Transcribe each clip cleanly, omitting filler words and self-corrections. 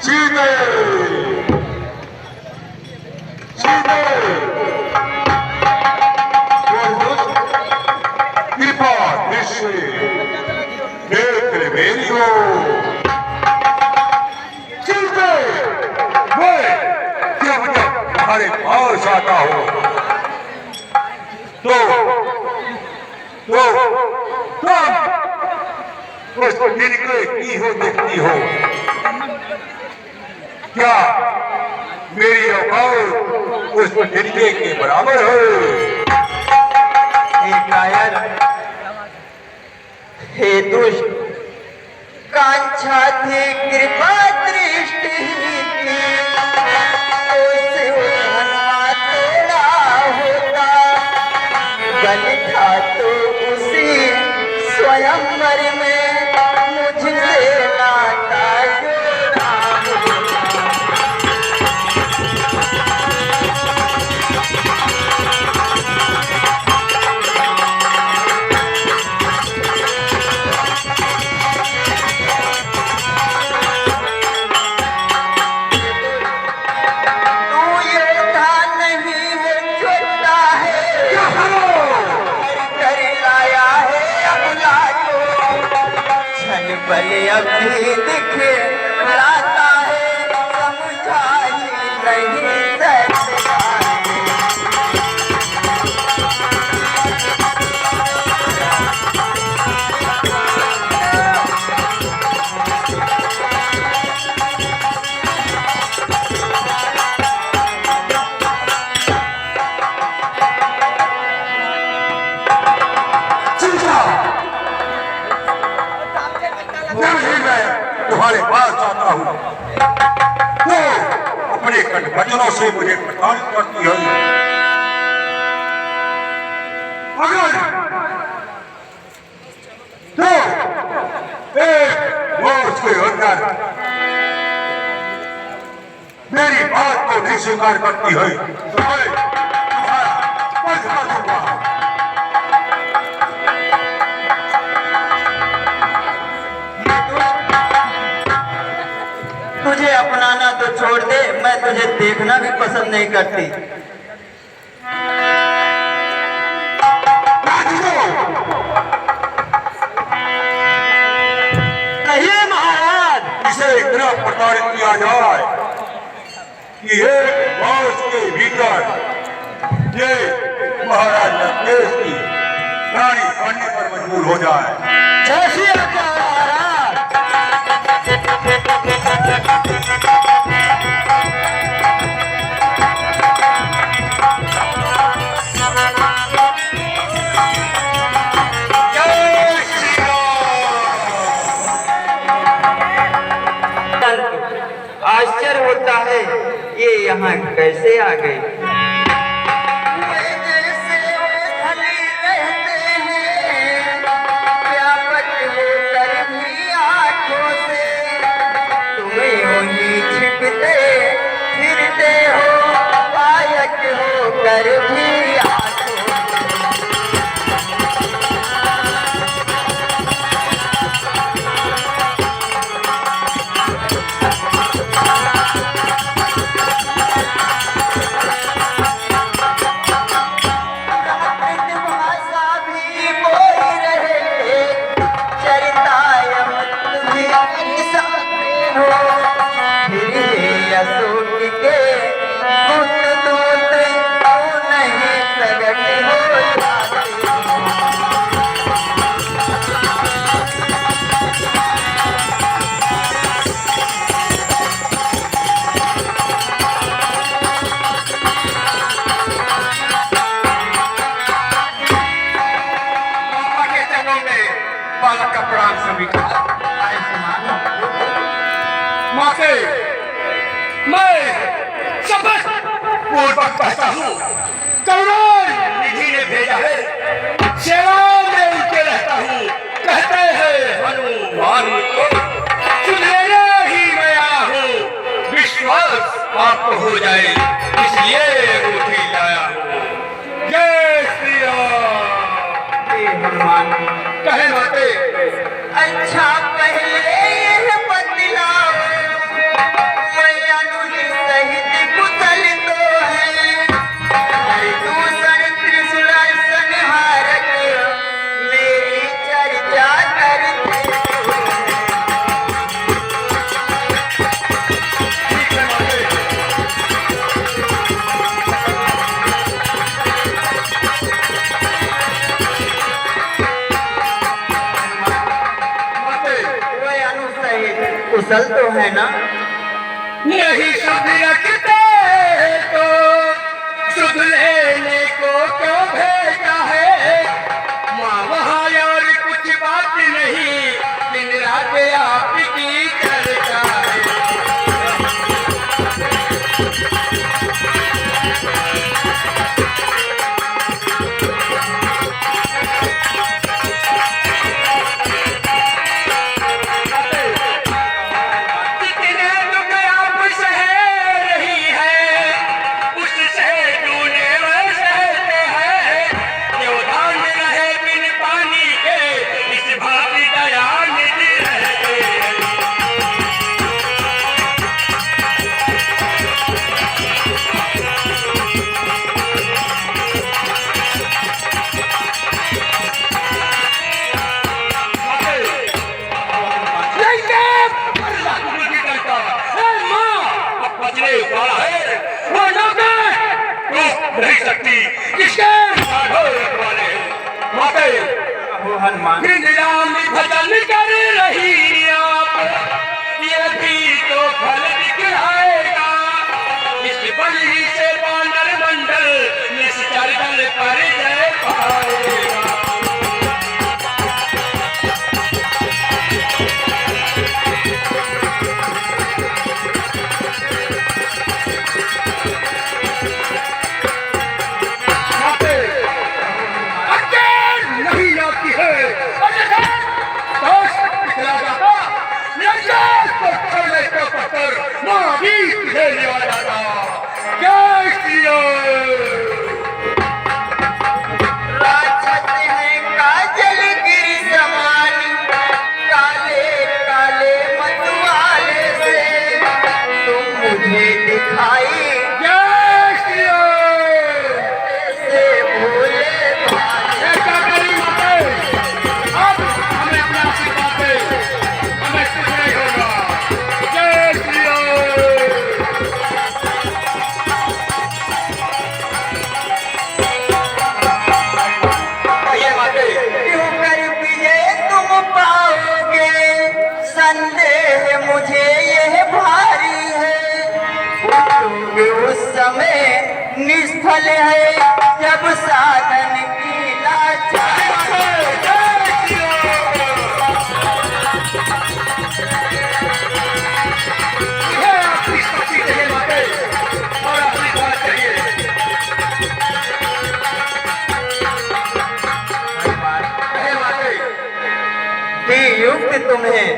सीधे सीधे कृपा दृश्य देख ले मेरी हो। सीधे मैं जब तुम्हारे पास आता हूँ तो उस तिनके की हो देखती हो। क्या मेरी औकात उस तिनके के बराबर है? कायर हे दुष्ट कांक्षा थी कृपा दृष्टि की, उसे उन्हा तोड़ा होता, बल था तो उसी स्वयंवर में मुझसे नाता जोड़ा होता। बल अभी दिखे लाता है, समझा ही नहीं सकता है। तुम्हारे पास आता हूँ तो अपने गठबंधनों से मुझे प्रताड़ित करती है। अगर तो एक वर्ष के अंदर मेरी बात को नहीं स्वीकार करती है तो मैं तुम्हारा वध कर दूंगा। तुझे अपनाना तो छोड़ दे, मैं तुझे देखना भी पसंद नहीं करती। नहीं महाराज, इसे इतना प्रताड़ित किया जाए कि एक वर्ष के भीतर ये महाराज लंकेश की प्राणी करने पर मजबूर हो जाए। जैसी आज्ञा महाराज। आश्चर्य होता है ये यहाँ कैसे आ गई। फिरते हो पायक हो कर भी मैं शपथ पूर्वक कहता हूँ, करुणान निधि ने भेजा है, सेवा में उनके रहता हूँ। कहते हैं हनुमान को सुनहरा ही मैं आया हूँ, विश्वास आपको हो जाए इसलिए रोटी लाया हूँ। जय श्री राम। हनुमान। कहे माते अच्छा पहले यह बतलाओ, मैं अनुज सहित कुशल तो है, दूसर त्रिशूल संहारक मेरी चर्चा करते हो। ठीक है माते। माते वे अनुज सहित कुशल तो है ना? नहीं सुध रखते तो सुध लेने को क्यों भेजा है? माँ वहाँ और कुछ बात नहीं, दिन रात आपकी चर्चा है। कितने दुख आप सह रही है, उससे तूने वह सहते हैं। व्यवधान रहे बिन पानी के, इस भांति दयानिधि रहते हैं। नहीं सकती किसके रखवाले माते वो हनुमान। भजन कर रही आप, ये भी तो फल दिखलाएगा। इस बलि से वानर मंडल निश्चर दल पर जय पाएगा। नहीं आती है राक्षस है काजल गिर समान, काले काले मतवाले से तुम मुझे दिखाई से भोले भाले। क्यों कर विजय तुम पाओगे, संदेह मुझे यह भारी है। उठोगे उस समय निष्फल है, जब साधन की लाचारी है। दी युक्ति तुम्हें,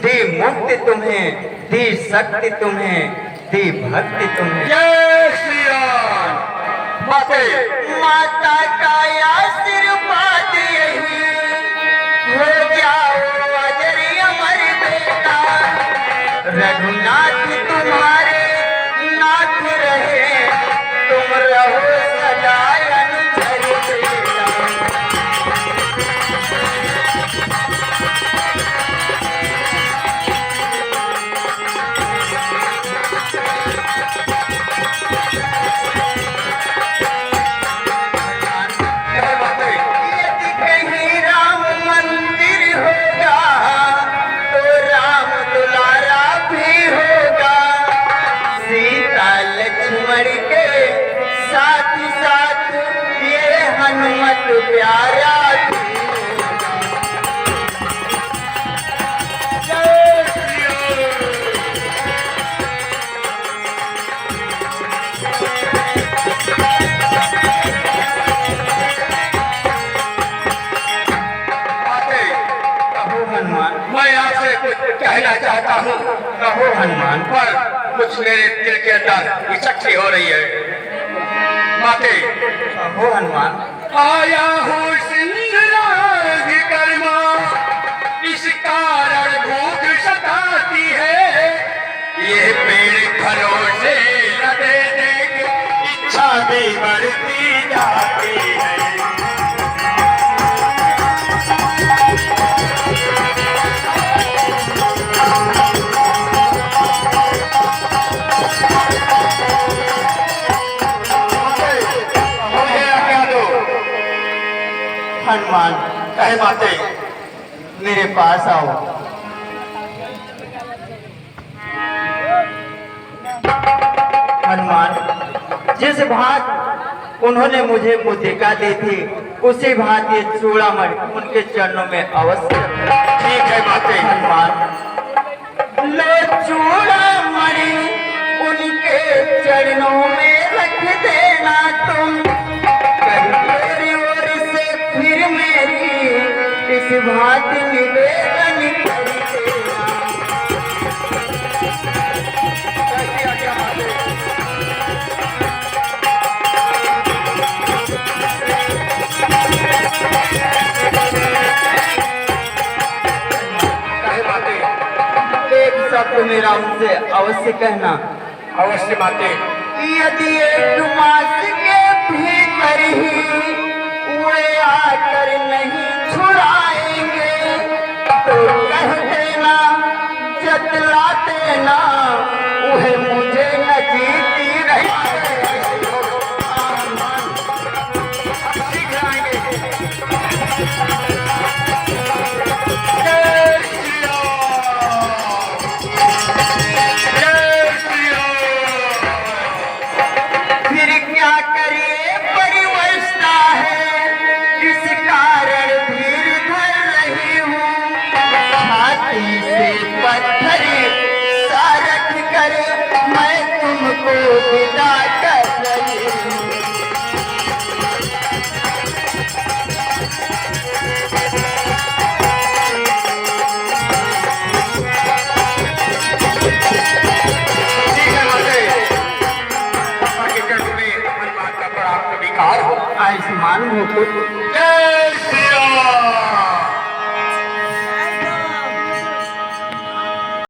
दी मुक्ति तुम्हें, दी शक्ति तुम्हें, दी भक्ति तुम्हें। जय श्री राम माते। माता का आशीर्वाद यही, हो जाओ अजर अमर बेटा। रघुनाथ तुम्हारे नाथ रहे, तुम रहो सदा अनुचर बेटा। यदि कहीं राम मंदिर होगा, तो राम दुलारा भी होगा। सीता लक्ष्मण के साथ साथ ये हनुमत प्यारा भी होगा। जय श्री राम माते। कहो हनुमान। मैं आपसे कुछ कहना चाहता हूँ, कहो हनुमान। पर कुछ मेरे दिल के अंदर इच्छा हो रही है माते। कहो हनुमान। आया हूँ सिंधराज कर्मा, इस कारण भूख सताती है। ये पेड़ फलों से लदे देख इच्छा भी बढ़ती जाती है। मुझे आज्ञा दो। हनुमान, कहे माते, मेरे पास आओ। हनुमान, जिस भात उन्होंने मुझे मुद्रिका दी थी, उसी भात ये चूड़ामणि उनके चरणों में अवश्य रखना। ठीक है माते। हनुमान, लो चूड़ामणि उनके चरणों में रख देना तुम। कहीं मेरी ओर से फिर मेरी इस भात निवेदन कर देना। कैसी आज्ञा माते? कहे माते, एक शब्द मेरा उनसे अवश्य कहना। अवश्य माते। यदि एक मास के भीतर ही वे आकर नहीं छुड़ाएंगे तो कह देना, जतला देना, वह मुझे न जीती रही। शीघ्र आएंगे। फिर क्या करिए, परिवस्था है, इस कारण धीर धर रही हूँ। छाती से पत्थर सारख कर मैं तुमको विदा कर रही हूँ। ठीक है माते। पापा के चरणों में हनुमान का बड़ा स्वीकार हो। आयुष्मान हो पुत्र। जय श्री राम।